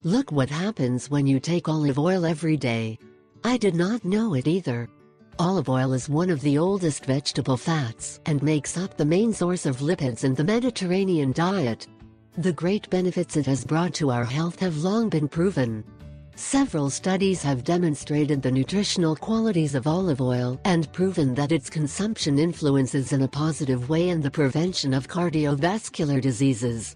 Look what happens when you take olive oil every day. I did not know it either. Olive oil is one of the oldest vegetable fats and makes up the main source of lipids in the Mediterranean diet. The great benefits it has brought to our health have long been proven. Several studies have demonstrated the nutritional qualities of olive oil and proven that its consumption influences in a positive way in the prevention of cardiovascular diseases.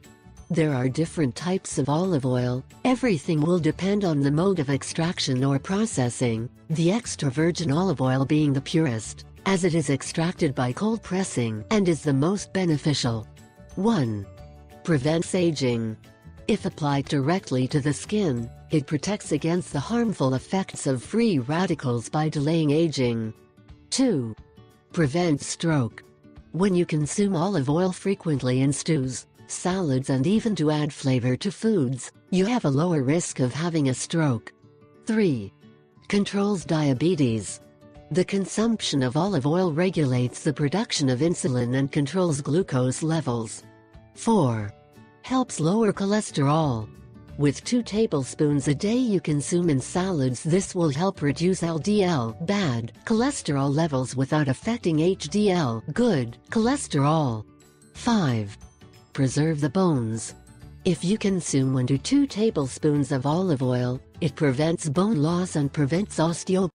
There are different types of olive oil. Everything will depend on the mode of extraction or processing, the extra virgin olive oil being the purest, as it is extracted by cold pressing and is the most beneficial. 1. Prevents aging. If applied directly to the skin, it protects against the harmful effects of free radicals by delaying aging. 2. Prevents stroke. When you consume olive oil frequently in stews, salads and even to add flavor to foods, you have a lower risk of having a stroke. 3. Controls diabetes. The consumption of olive oil regulates the production of insulin and controls glucose levels. 4. Helps lower cholesterol. With 2 tablespoons a day you consume in salads, this will help reduce LDL bad cholesterol levels without affecting HDL good cholesterol. 5. Preserve the bones. If you consume 1 to 2 tablespoons of olive oil, it prevents bone loss and prevents osteoporosis.